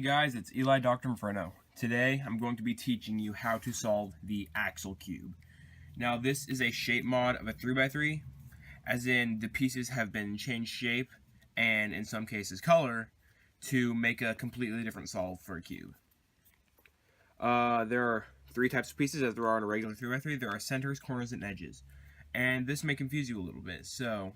guys, it's Eli Dr. Inferno. Today I'm going to be teaching you how to solve the Axel cube. Now this is a shape mod of a 3x3, as in the pieces have been changed shape and in some cases color to make a completely different solve for a cube. There are three types of pieces as there are on a regular 3x3. There are centers, corners, and edges. And this may confuse you a little bit. So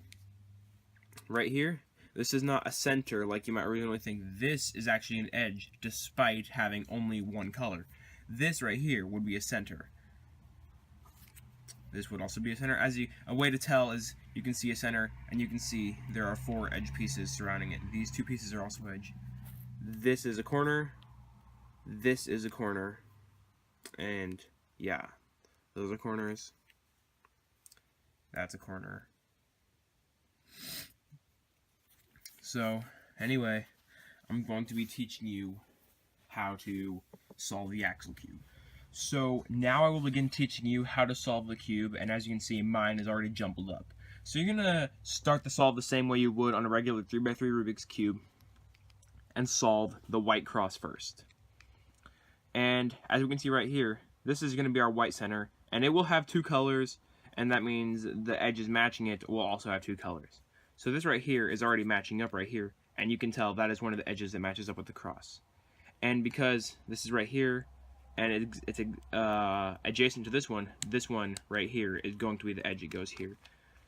right here, this is not a center like you might originally think. This is actually an edge, despite having only one color. This right here would be a center. This would also be a center. A way to tell is you can see a center, and you can see there are four edge pieces surrounding it. These two pieces are also edge. This is a corner. This is a corner. And yeah, those are corners. That's a corner. So, anyway, I'm going to be teaching you how to solve the Axel cube. So, now I will begin teaching you how to solve the cube, and as you can see, mine is already jumbled up. So you're going to start the solve the same way you would on a regular 3x3 Rubik's Cube, and solve the white cross first. And, as you can see right here, this is going to be our white center, and it will have two colors, and that means the edges matching it will also have two colors. So this right here is already matching up right here, and you can tell that is one of the edges that matches up with the cross. And because this is right here, and it's adjacent to this one right here is going to be the edge it goes here.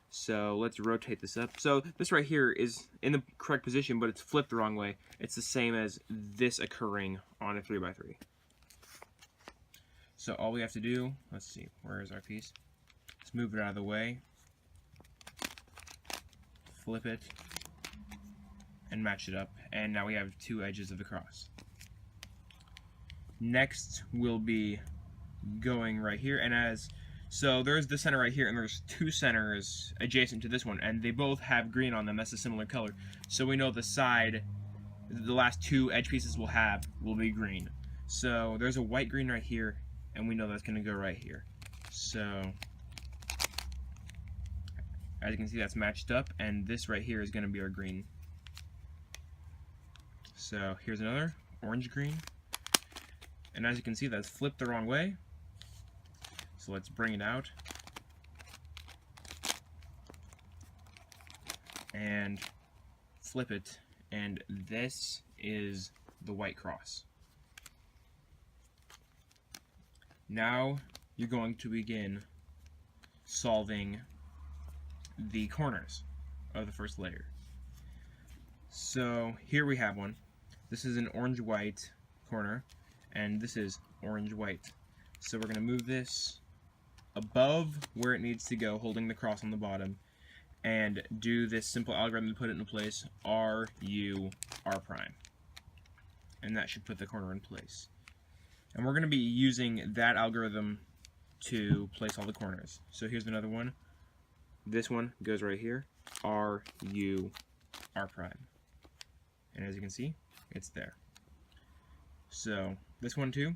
So let's rotate this up. So this right here is in the correct position, but it's flipped the wrong way. It's the same as this occurring on a 3x3. So all we have to do, let's see, where is our piece? Let's move it out of the way. Flip it and match it up, and now we have two edges of the cross. Next we'll be going right here, and so there's the center right here, and there's two centers adjacent to this one, and they both have green on them. That's a similar color, so we know the side the last two edge pieces will be green. So there's a white green right here, and we know that's going to go right here. So as you can see, that's matched up, and this right here is going to be our green. So here's another orange green, and as you can see, that's flipped the wrong way. So let's bring it out and flip it, and this is the white cross. Now you're going to begin solving the corners of the first layer. So here we have one. This is an orange-white corner, and this is orange-white. So we're going to move this above where it needs to go, holding the cross on the bottom, and do this simple algorithm to put it into place, R, U, R prime. And that should put the corner in place. And we're going to be using that algorithm to place all the corners. So here's another one. This one goes right here, R, U, R prime. And as you can see, it's there. So this one too,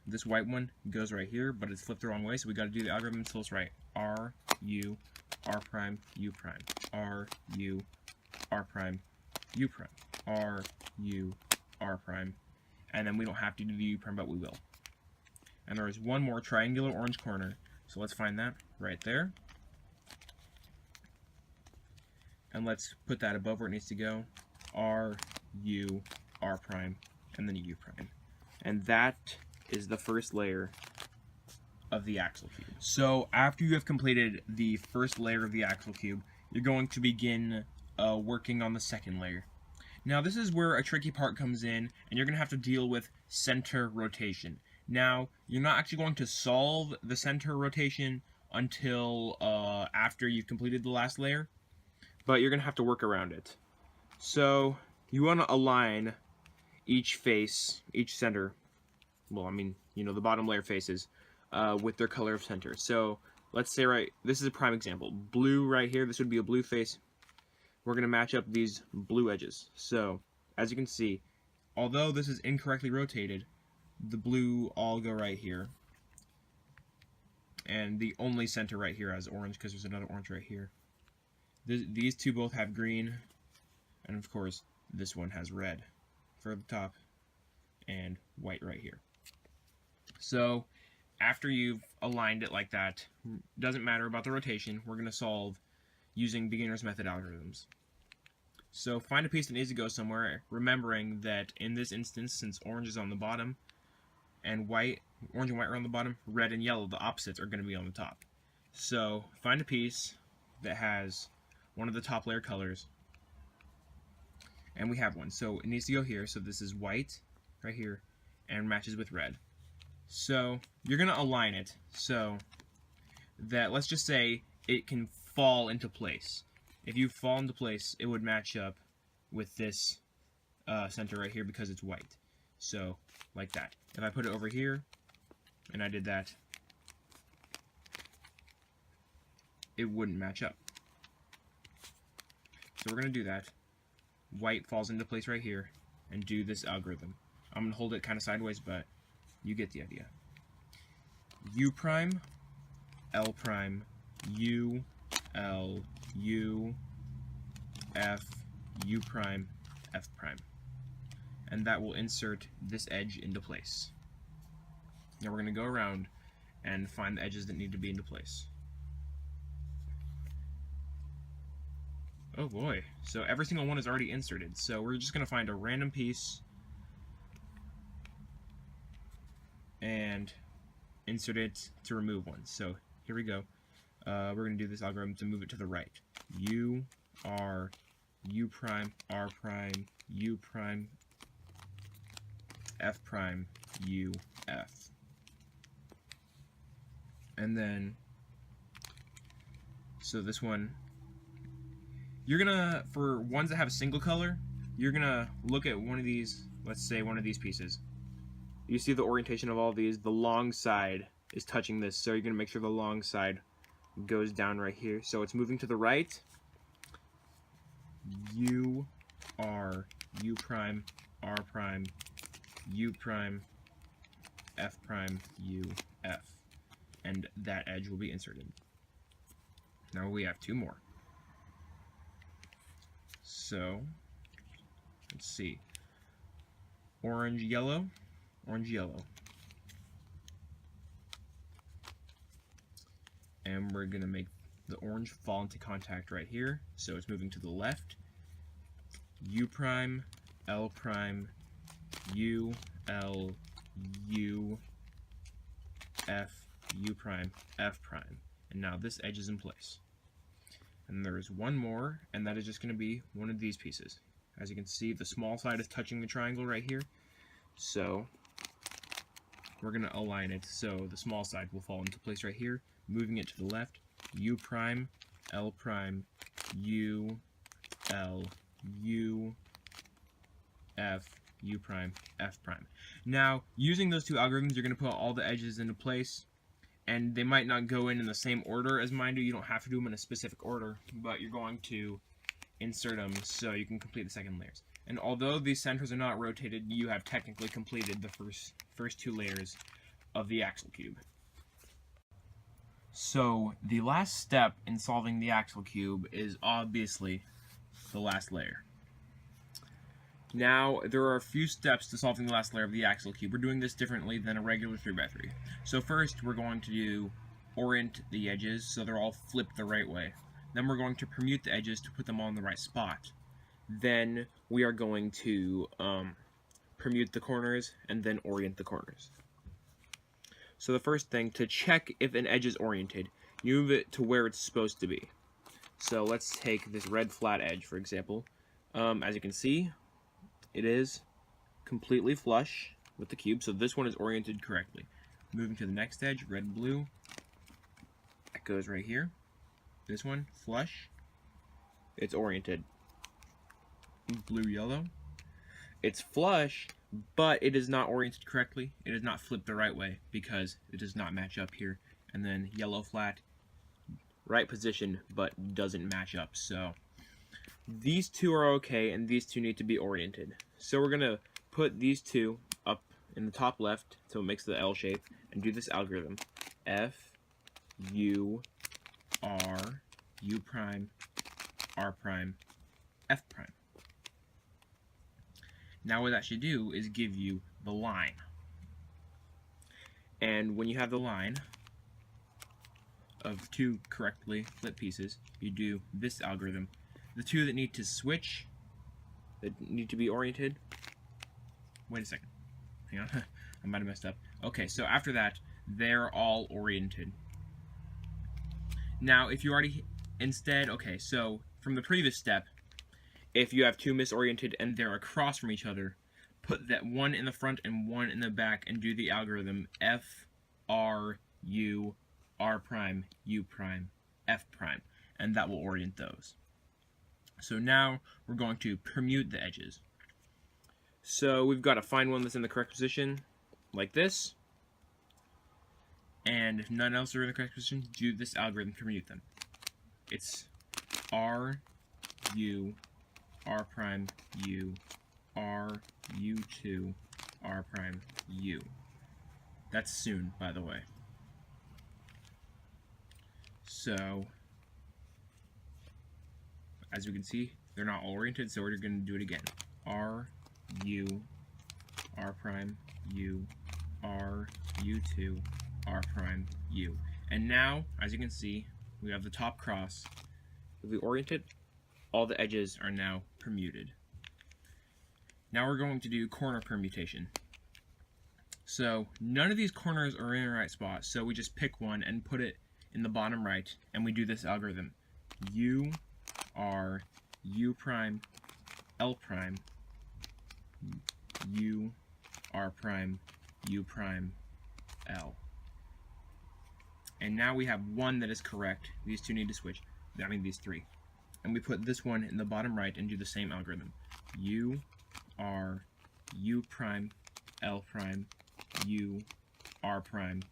this white one goes right here, but it's flipped the wrong way, so we got to do the algorithm until it's right. R, U, R prime, U prime. R, U, R prime, U prime. R, U, R prime. And then we don't have to do the U prime, but we will. And there is one more triangular orange corner, so let's find that right there. And let's put that above where it needs to go. R, U, R prime, and then U prime. And that is the first layer of the Axel cube. So after you have completed the first layer of the Axel cube, you're going to begin working on the second layer. Now this is where a tricky part comes in, and you're going to have to deal with center rotation. Now, you're not actually going to solve the center rotation until after you've completed the last layer, but you're going to have to work around it. So you want to align each face, each center, well, I mean, you know, the bottom layer faces, with their color of center. So let's say, right, this is a prime example. Blue right here, this would be a blue face. We're going to match up these blue edges. So, as you can see, although this is incorrectly rotated, the blue all go right here. And the only center right here has orange, because there's another orange right here. These two both have green, and of course, this one has red. for the top, and white right here. So after you've aligned it like that, doesn't matter about the rotation, we're going to solve using beginner's method algorithms. So find a piece that needs to go somewhere, remembering that in this instance, since orange is on the bottom and orange and white are on the bottom, red and yellow, the opposites, are going to be on the top. So find a piece that has one of the top layer colors, and we have one. So it needs to go here. So this is white right here and matches with red. So you're going to align it so that, let's just say, it can fall into place. If you fall into place, it would match up with this center right here because it's white. So, like that. If I put it over here, and I did that, it wouldn't match up. So we're going to do that. White falls into place right here, and do this algorithm. I'm going to hold it kind of sideways, but you get the idea. U prime, L prime, U, L, U, F, U prime, F prime. And that will insert this edge into place. Now we're going to go around and find the edges that need to be into place. Oh boy, so every single one is already inserted. So we're just going to find a random piece and insert it to remove one. So here we go. We're going to do this algorithm to move it to the right. U, R, U prime, R prime, U prime, F prime, U, F. And then, so this one, you're gonna, for ones that have a single color, you're gonna look at one of these, let's say one of these pieces. You see the orientation of all these, the long side is touching this, so you're gonna make sure the long side goes down right here. So it's moving to the right. U, R, U prime, R prime, U prime, F prime, U, F. And that edge will be inserted. Now we have two more. So, let's see. Orange, yellow, orange, yellow. And we're going to make the orange fall into contact right here. So it's moving to the left. U prime, L prime, U, L, U, F, U prime, F prime. And now this edge is in place. And there's one more, and that is just going to be one of these pieces. As you can see, the small side is touching the triangle right here. So we're going to align it so the small side will fall into place right here, moving it to the left. U prime, L prime, U, L, U, F, U prime, F prime. Now, using those two algorithms, you're going to put all the edges into place, and they might not go in the same order as mine do. You don't have to do them in a specific order, but you're going to insert them so you can complete the second layers. And although these centers are not rotated, you have technically completed the first two layers of the Axel cube. So the last step in solving the Axel cube is obviously the last layer. Now, there are a few steps to solving the last layer of the Axel cube. We're doing this differently than a regular 3x3. So first, we're going to orient the edges so they're all flipped the right way. Then we're going to permute the edges to put them all in the right spot. Then we are going to permute the corners and then orient the corners. So the first thing, to check if an edge is oriented, you move it to where it's supposed to be. So let's take this red flat edge, for example. As you can see, it is completely flush with the cube, so this one is oriented correctly. Moving to the next edge, red, blue. That goes right here. This one, flush. It's oriented. Blue, yellow. It's flush, but it is not oriented correctly. It is not flipped the right way because it does not match up here. And then yellow flat, right position, but doesn't match up. So these two are okay, and these two need to be oriented. So we're going to put these two up in the top left so it makes the L shape, and do this algorithm. F, U, R, U prime, R prime, F prime. Now what that should do is give you the line. And when you have the line of two correctly flipped pieces, you do this algorithm. The two that need to switch, that need to be oriented. Wait a second. Hang on. I might have messed up. Okay, so after that, they're all oriented. Now, if you already, okay, so from the previous step, if you have two misoriented and they're across from each other, put that one in the front and one in the back and do the algorithm F, R, U, R prime, U prime, F prime, and that will orient those. So now we're going to permute the edges. So we've got to find one that's in the correct position, like this. And if none else are in the correct position, do this algorithm to permute them. It's R, U, R prime, U, R, U2, R prime, U. That's soon, by the way. So, as we can see, they're not all oriented, so we're going to do it again. R, U, R prime, U, R, U2, R prime, U. And now, as you can see, we have the top cross. If we orient it, all the edges are now permuted. Now we're going to do corner permutation. So none of these corners are in the right spot, so we just pick one and put it in the bottom right, and we do this algorithm. U, R, U prime, L prime, U, R prime, U prime, L. And now we have one that is correct. These two need to switch. I mean, these three. And we put this one in the bottom right and do the same algorithm. U, R, U prime, L prime, U, R prime,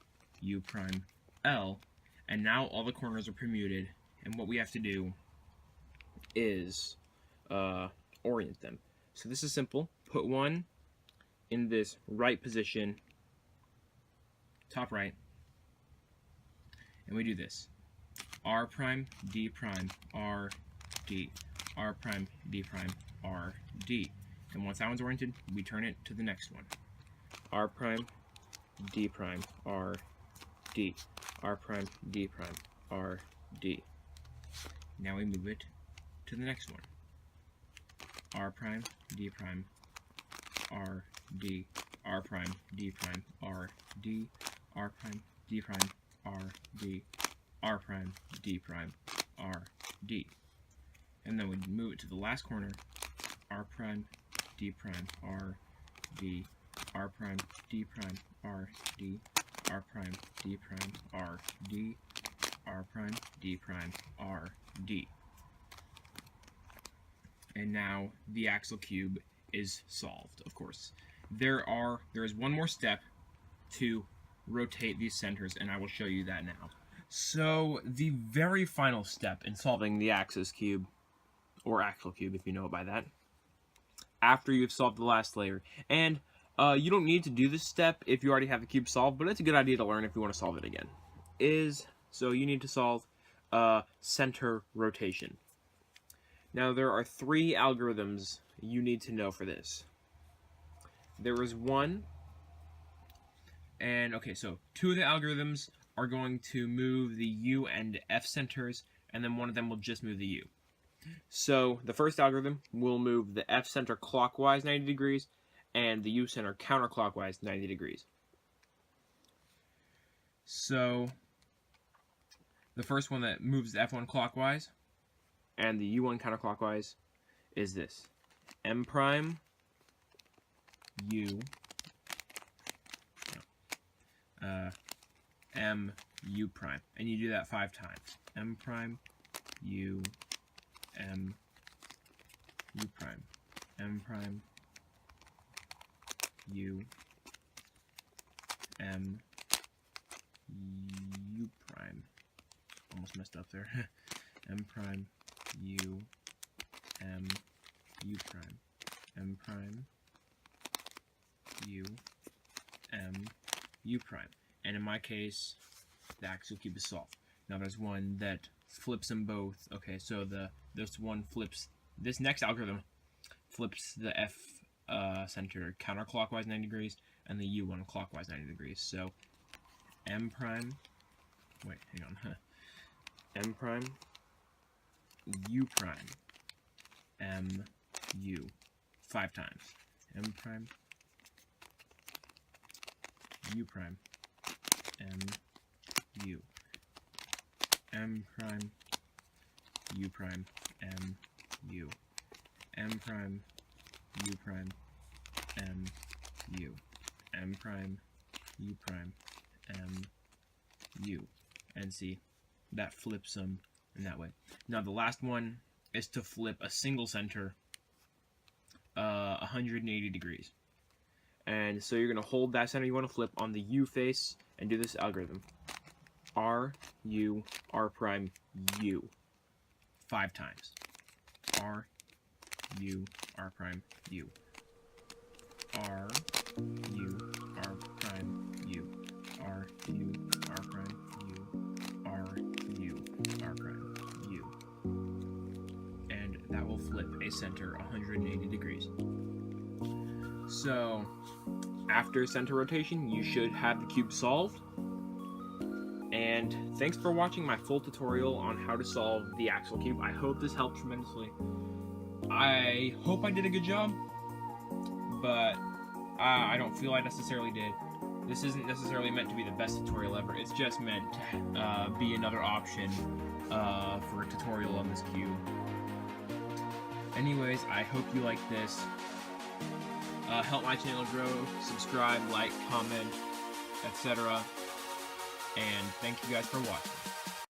U prime, L. And now all the corners are permuted. And what we have to do is orient them. So this is simple. Put one in this right position, top right. And we do this. R prime, D prime, R, D. R prime, D prime, R, D. And once that one's oriented, we turn it to the next one. R prime, D prime, R, D. R prime, D prime, R, D. Now we move it to the next one. R prime, D prime, R, D. R prime, D prime, R, D. R prime, D prime, R, D. R prime, D prime, R, D. And then we move it to the last corner. R prime, D prime, R, D. R prime, D prime, R, D. R prime, D prime, R, D. R prime, D prime, R, D. And now the Axel cube is solved, of course. There is one more step to rotate these centers, and I will show you that now. So the very final step in solving the Axel cube, or Axel cube if you know it by that, after you've solved the last layer, and you don't need to do this step if you already have the cube solved, but it's a good idea to learn if you want to solve it again, so you need to solve center rotation. Now there are three algorithms you need to know for this. There is one, and okay, so two of the algorithms are going to move the U and F centers, and then one of them will just move the U. So the first algorithm will move the F center clockwise 90 degrees and the U center counterclockwise 90 degrees. So the first one that moves the F1 clockwise and the U1 counterclockwise is this. M prime, U, M, U prime. And you do that 5 times. M prime, U, M, U prime. M prime, U, M, U prime. Almost messed up there. M prime, U, M, U prime. M prime, U, M, U prime. And in my case, the Axel cube is solved. Now there's one that flips them both. Okay, so this one flips, this next algorithm flips the F center counterclockwise 90 degrees, and the U one clockwise 90 degrees. So M prime, wait, hang on, M prime, U prime, M, U, 5 times. M prime, U prime, M, U, M prime, U prime, M, U, M prime, U prime, M, U, M prime, U prime, M, U, and see, that flips them in that way. Now the last one is to flip a single center 180 degrees. And so you're going to hold that center you want to flip on the U face and do this algorithm. R, U, R prime, U. 5 times. R, U, R prime, U. R, U, R prime, U. R, U, R prime, U. R, U, R prime, U. And that will flip a center 180 degrees. So, after center rotation, you should have the cube solved. And thanks for watching my full tutorial on how to solve the Axel cube. I hope this helped tremendously. I hope I did a good job, but I don't feel I necessarily did. This isn't necessarily meant to be the best tutorial ever. It's just meant to be another option for a tutorial on this cube. Anyways, I hope you like this. Help my channel grow, subscribe, like, comment, etc. And thank you guys for watching.